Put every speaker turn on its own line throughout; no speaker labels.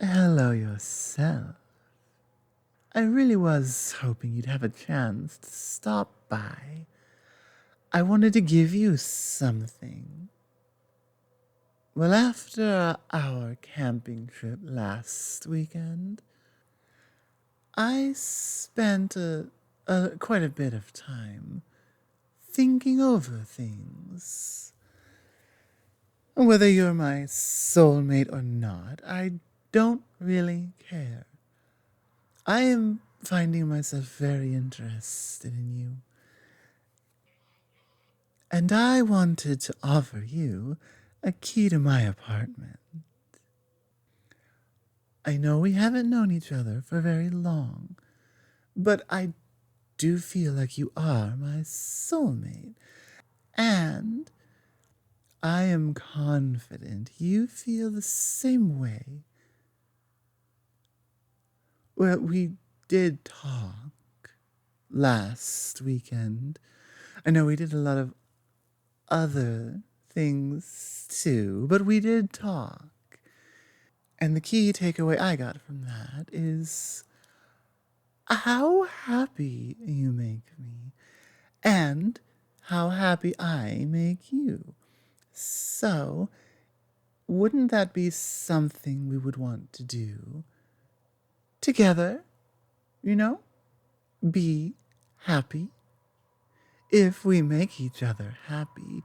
Hello yourself. I really was hoping you'd have a chance to stop by. I wanted to give you something. Well, after our camping trip last weekend, I spent quite a bit of time thinking over things. Whether you're my soulmate or not, I don't really care. I am finding myself very interested in you. And I wanted to offer you a key to my apartment. I know we haven't known each other for very long, but I do feel like you are my soulmate. And I am confident you feel the same way. Well, we did talk last weekend. I know we did a lot of other things too, but we did talk. And the key takeaway I got from that is how happy you make me and how happy I make you. So, wouldn't that be something we would want to do together? You know? Be happy? If we make each other happy,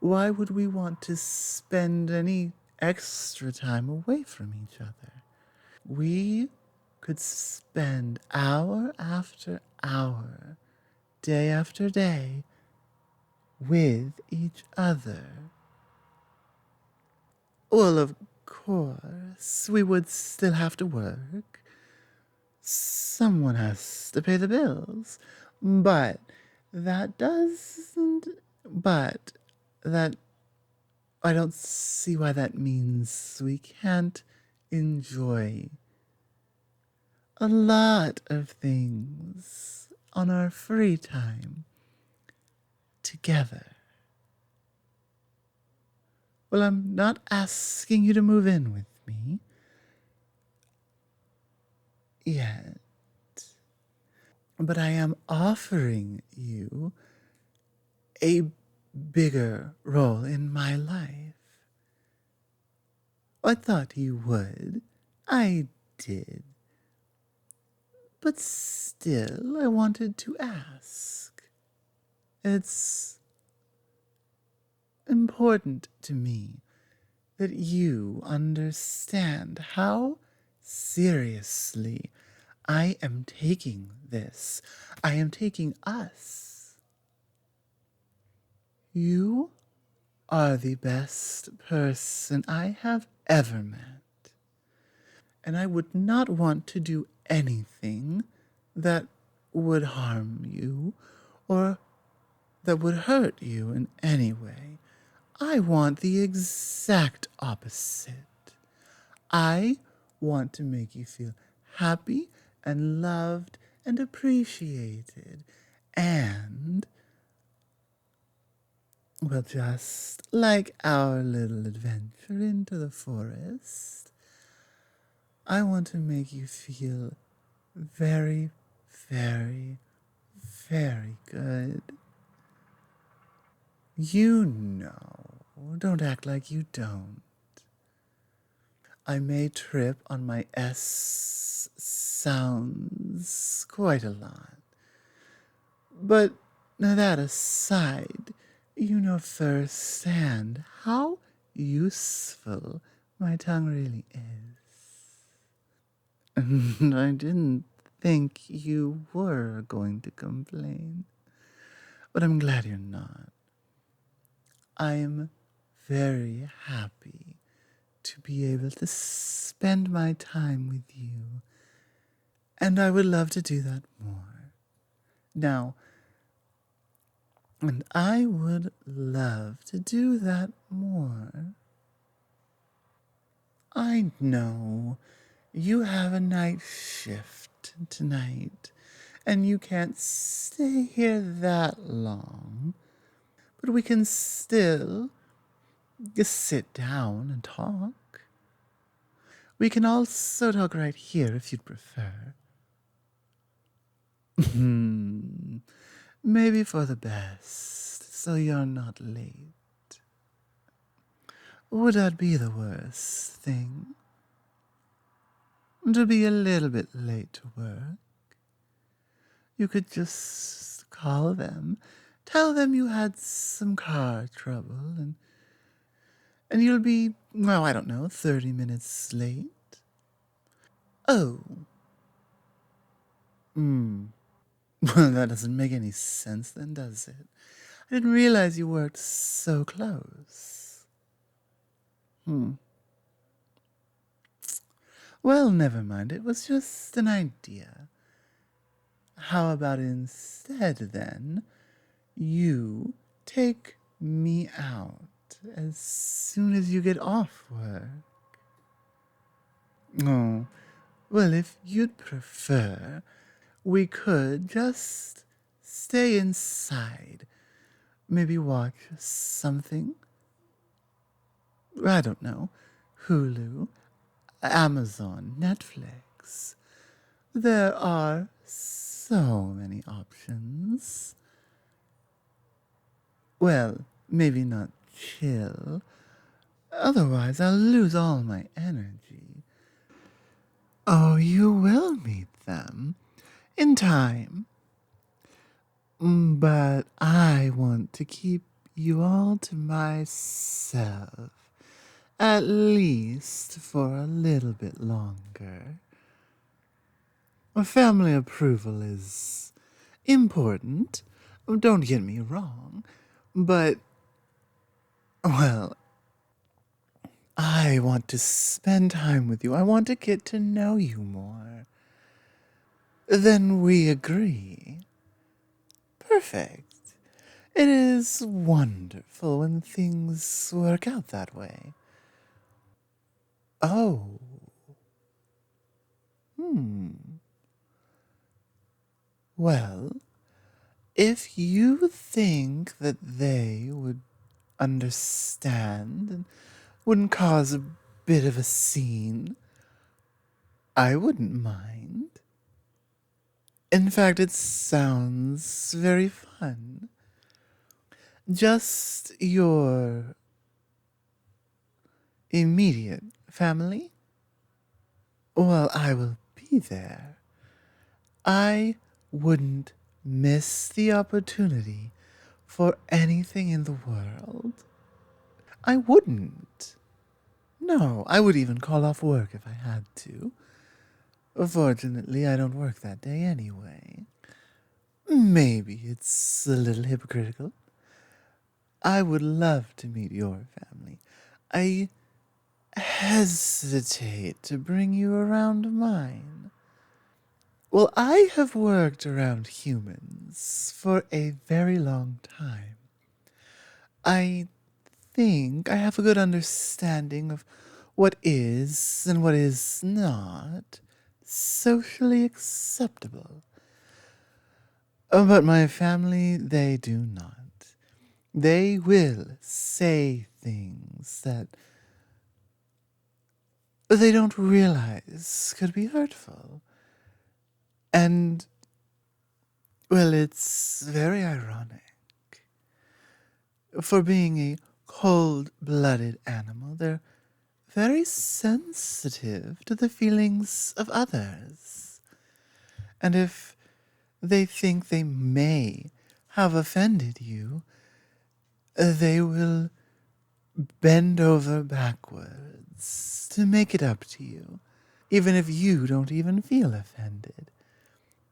why would we want to spend any extra time away from each other? We could spend hour after hour, day after day, with each other. Well, of course, we would still have to work. Someone has to pay the bills. But that doesn't. But that. I don't see why that means we can't enjoy a lot of things on our free time together. Well, I'm not asking you to move in with me yet, but I am offering you a bigger role in my life. I thought you would. I did. But still, I wanted to ask. It's important to me that you understand how seriously I am taking this. I am taking us. You are the best person I have ever met. And I would not want to do anything that would harm you or that would hurt you in any way. I want the exact opposite. I want to make you feel happy and loved and appreciated. And, well, just like our little adventure into the forest, I want to make you feel very, very, very good. You know. Don't act like you don't. I may trip on my S sounds quite a lot. But that aside, you know firsthand how useful my tongue really is. And I didn't think you were going to complain. But I'm glad you're not. I'm very happy to be able to spend my time with you. And I would love to do that more. Now, and I would love to do that more. I know you have a night shift tonight, and you can't stay here that long, but we can still just sit down and talk. We can also talk right here if you'd prefer. Maybe for the best, so you're not late. Would that be the worst thing? To be a little bit late to work? You could just call them, tell them you had some car trouble, and you'll be, well, I don't know, 30 minutes late. Oh, well, that doesn't make any sense then, does it? I didn't realize you worked so close. Well, never mind, it was just an idea. How about instead, then, you take me out as soon as you get off work? Oh, well, if you'd prefer, we could just stay inside. Maybe watch something. I don't know. Hulu, Amazon, Netflix. There are so many options. Well, maybe not chill. Otherwise, I'll lose all my energy. Oh, you will meet them in time. But I want to keep you all to myself, at least for a little bit longer. Family approval is important, don't get me wrong, but, well, I want to spend time with you. I want to get to know you more. Then we agree. Perfect. It is wonderful when things work out that way. Oh, well, if you think that they would understand and wouldn't cause a bit of a scene, I wouldn't mind. In fact, it sounds very fun. Just your immediate family? Well, I will be there. I wouldn't miss the opportunity for anything in the world. I wouldn't. No, I would even call off work if I had to. Fortunately, I don't work that day anyway. Maybe it's a little hypocritical. I would love to meet your family. I hesitate to bring you around mine. Well, I have worked around humans for a very long time. I think I have a good understanding of what is and what is not socially acceptable. But my family, they do not. They will say things that they don't realize could be hurtful. And, well, it's very ironic. For being a cold-blooded animal, they're very sensitive to the feelings of others. And if they think they may have offended you, they will bend over backwards to make it up to you, even if you don't even feel offended.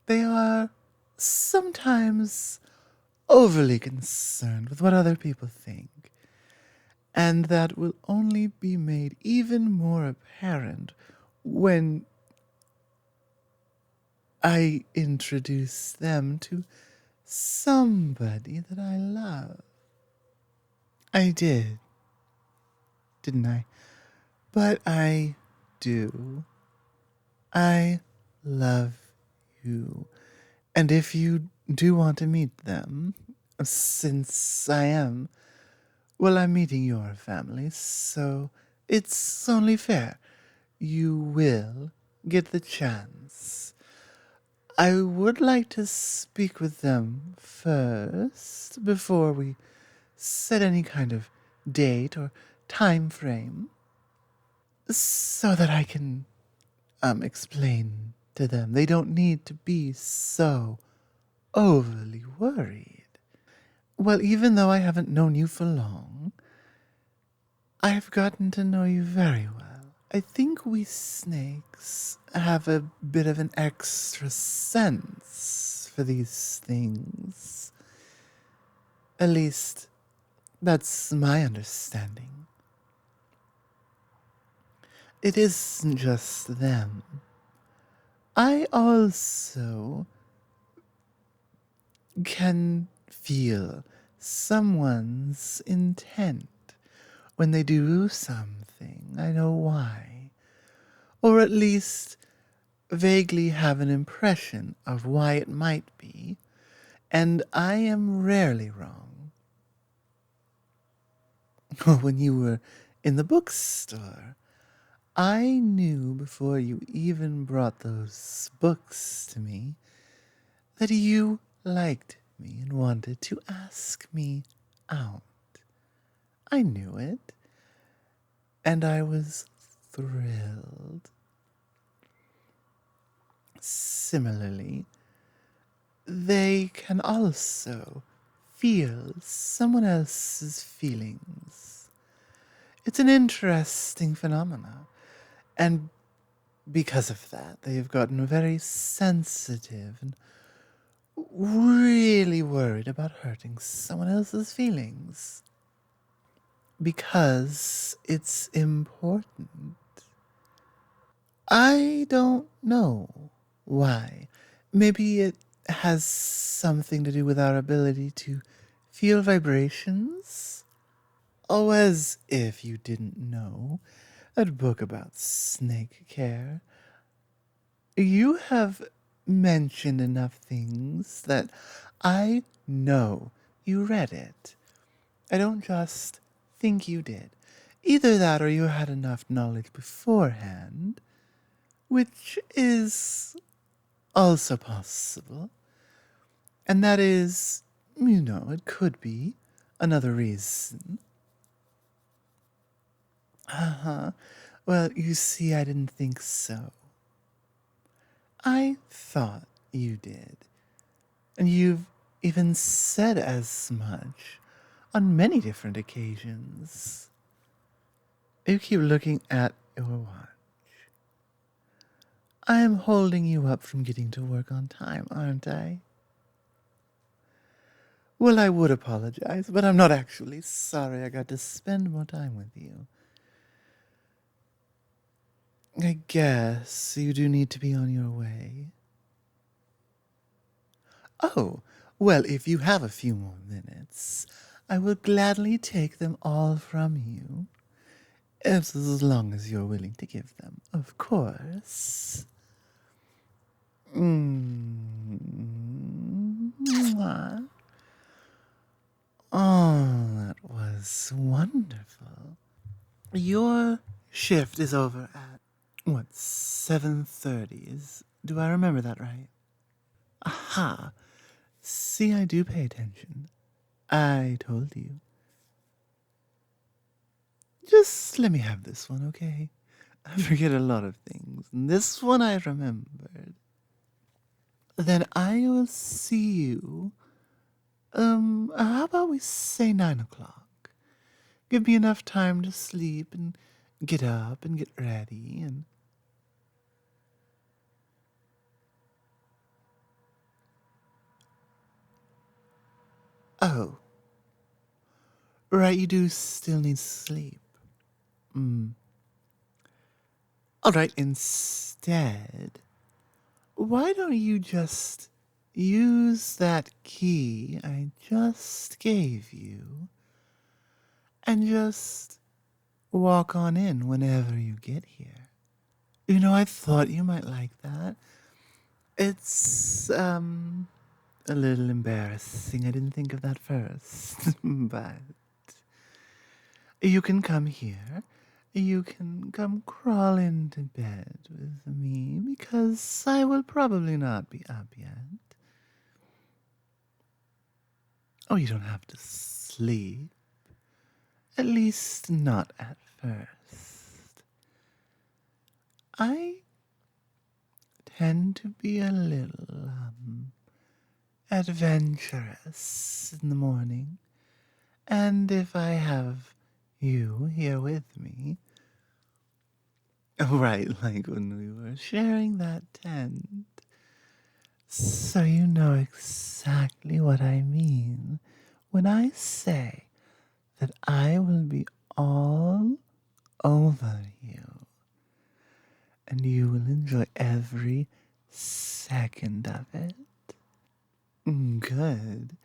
They are sometimes overly concerned with what other people think, and that will only be made even more apparent when I introduce them to somebody that I love. I did, didn't I? But I do. I love you. And if you do want to meet them, since I am, well, I'm meeting your family, so it's only fair. you will get the chance, I would like to speak with them first before we set any kind of date or time frame so that I can explain to them they don't need to be so overly worried. Well, even though I haven't known you for long, I have gotten to know you very well. I think we snakes have a bit of an extra sense for these things. At least, that's my understanding. It isn't just them. I also can feel someone's intent when they do something. I know why. Or at least vaguely have an impression of why it might be, and I am rarely wrong. When you were in the bookstore, I knew before you even brought those books to me that you liked me and wanted to ask me out. I knew it, and I was thrilled. Similarly, they can also feel someone else's feelings. It's an interesting phenomenon, and because of that, they've gotten very sensitive and really worried about hurting someone else's feelings. Because it's important. I don't know why. Maybe it has something to do with our ability to feel vibrations? Oh, as if you didn't know. A book about snake care. You have mentioned enough things that I know you read it. I don't just think you did. Either that or you had enough knowledge beforehand, which is also possible. And that is, it could be another reason. Uh-huh. Well, you see, I didn't think so. I thought you did. And you've even said as much on many different occasions. You keep looking at your watch. I am holding you up from getting to work on time, aren't I? Well, I would apologize, but I'm not actually sorry I got to spend more time with you. I guess you do need to be on your way. Oh, well, if you have a few more minutes, I will gladly take them all from you. As long as you're willing to give them, of course. Mwah. Oh, that was wonderful. Your shift is over at, what, 7:30? Do I remember that right? Aha. See, I do pay attention. I told you. Just let me have this one, okay? I forget a lot of things. And this one I remembered. Then I will see you. How about we say 9 o'clock? Give me enough time to sleep and get up and get ready and... Oh. Right, you do still need sleep. Alright, instead, why don't you just use that key I just gave you and just walk on in whenever you get here? I thought you might like that. It's, a little embarrassing. I didn't think of that first. But you can come here, you can come crawl into bed with me because I will probably not be up yet. Oh, you don't have to sleep. At least not at first. I tend to be a little, adventurous in the morning. And if I have you here with me, right, like when we were sharing that tent, so you know exactly what I mean when I say that I will be all over you, and you will enjoy every second of it. Good.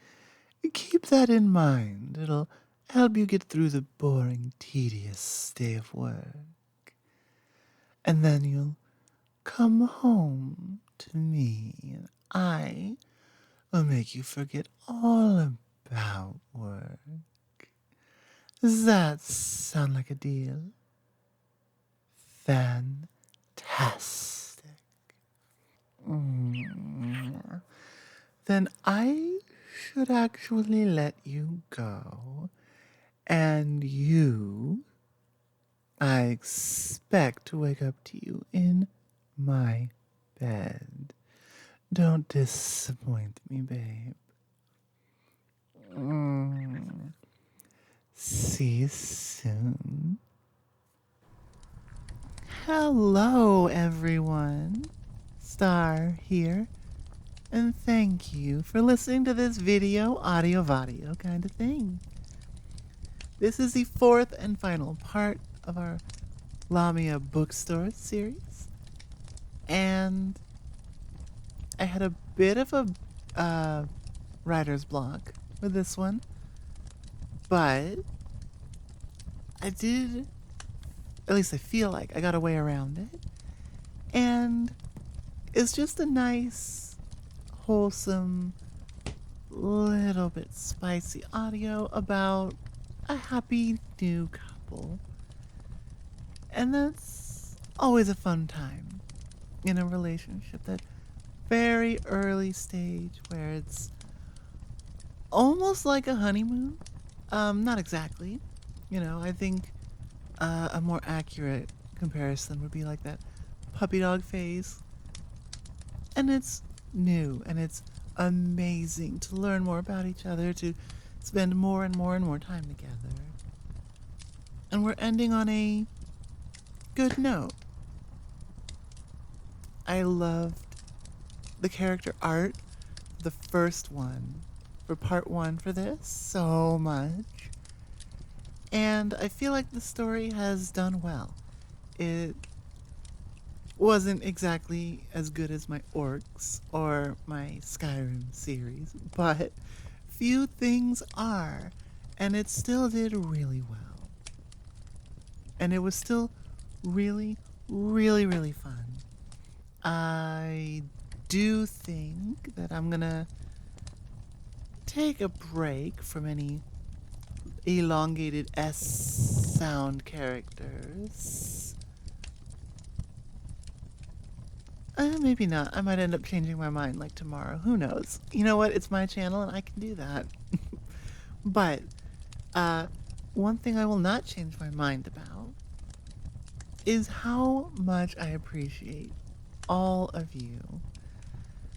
Keep that in mind. It'll help you get through the boring, tedious day of work. And then you'll come home to me, and I will make you forget all about work. Does that sound like a deal? Fantastic. Mm. Then I should actually let you go. And you, I expect to wake up to you in my bed. Don't disappoint me, babe. Mm. See you soon. Hello, everyone. Star here. And thank you for listening to this video, audio kind of thing. This is the fourth and final part of our Lamia bookstore series. And I had a bit of a writer's block with this one. But I did, at least I feel like I got a way around it. And it's just a nice, wholesome, little bit spicy audio about a happy new couple. And that's always a fun time in a relationship, that very early stage where it's almost like a honeymoon. Not exactly. I think a more accurate comparison would be like that puppy dog phase. And it's new and it's amazing to learn more about each other, to spend more and more and more time together. And we're ending on a good note. I loved the character art, the first one, for part one for this, so much. And I feel like the story has done well. It wasn't exactly as good as my Orcs or my Skyrim series, but few things are, and it still did really well. And it was still really, really, really fun. I do think that I'm gonna take a break from any elongated S sound characters. Maybe not. I might end up changing my mind like tomorrow. Who knows? You know what? It's my channel and I can do that. But one thing I will not change my mind about is how much I appreciate all of you.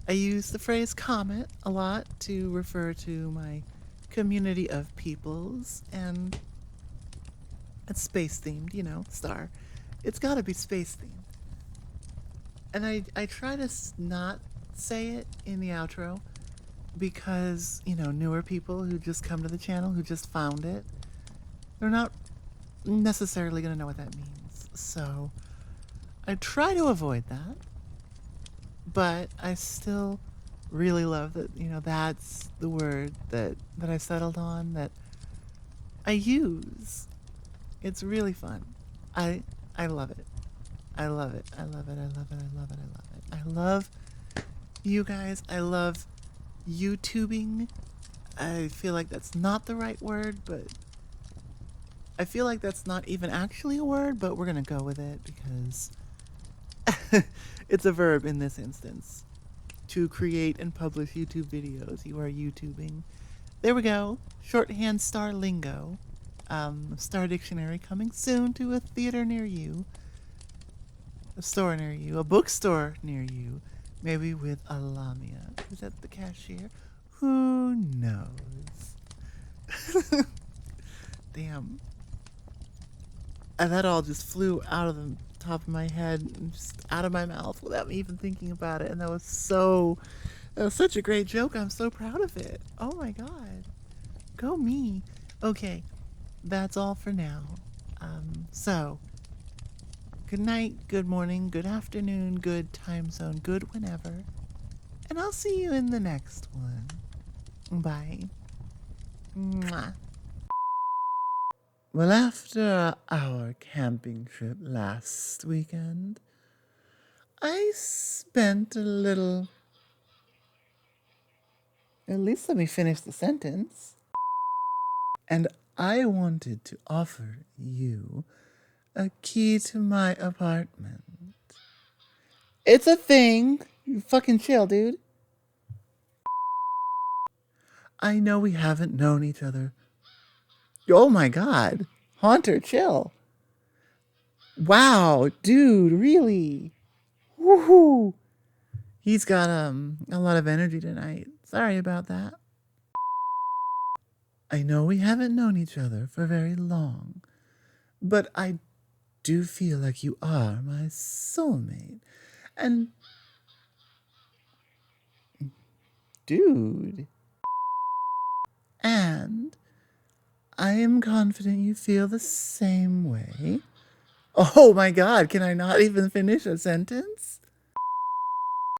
I use the phrase comment a lot to refer to my community of peoples, and it's space themed, Star. It's gotta be space themed. And I try to not say it in the outro because, newer people who just come to the channel, who just found it, they're not necessarily gonna know what that means. So I try to avoid that. But I still really love that, that's the word that I settled on, that I use. It's really fun. I love it. I love it. I love it. I love it. I love it. I love it. I love you guys. I love YouTubing. I feel like that's not the right word, but I feel like that's not even actually a word, but we're gonna go with it because it's a verb in this instance. To create and publish YouTube videos. You are YouTubing. There we go. Shorthand star lingo. Star Dictionary coming soon to a theater near you. A store near you. A bookstore near you. Maybe with a Lamia. Is that the cashier? Who knows? Damn. And that all just flew out of the top of my head and just out of my mouth without me even thinking about it. And that was such a great joke. I'm so proud of it. Oh my god. Go me. Okay, that's all for now. So, good night, good morning, good afternoon, good time zone, good whenever. And I'll see you in the next one. Bye. Mwah. Well, after our camping trip last weekend, I spent a little. At least let me finish the sentence. And I wanted to offer you a key to my apartment. It's a thing. You fucking chill, dude. I know we haven't known each other. Oh my god. Haunter, chill. Wow, dude, really? Woohoo. He's got a lot of energy tonight. Sorry about that. I know we haven't known each other for very long, but I do feel like you are my soulmate. And dude. And I am confident you feel the same way. Oh my god, can I not even finish a sentence?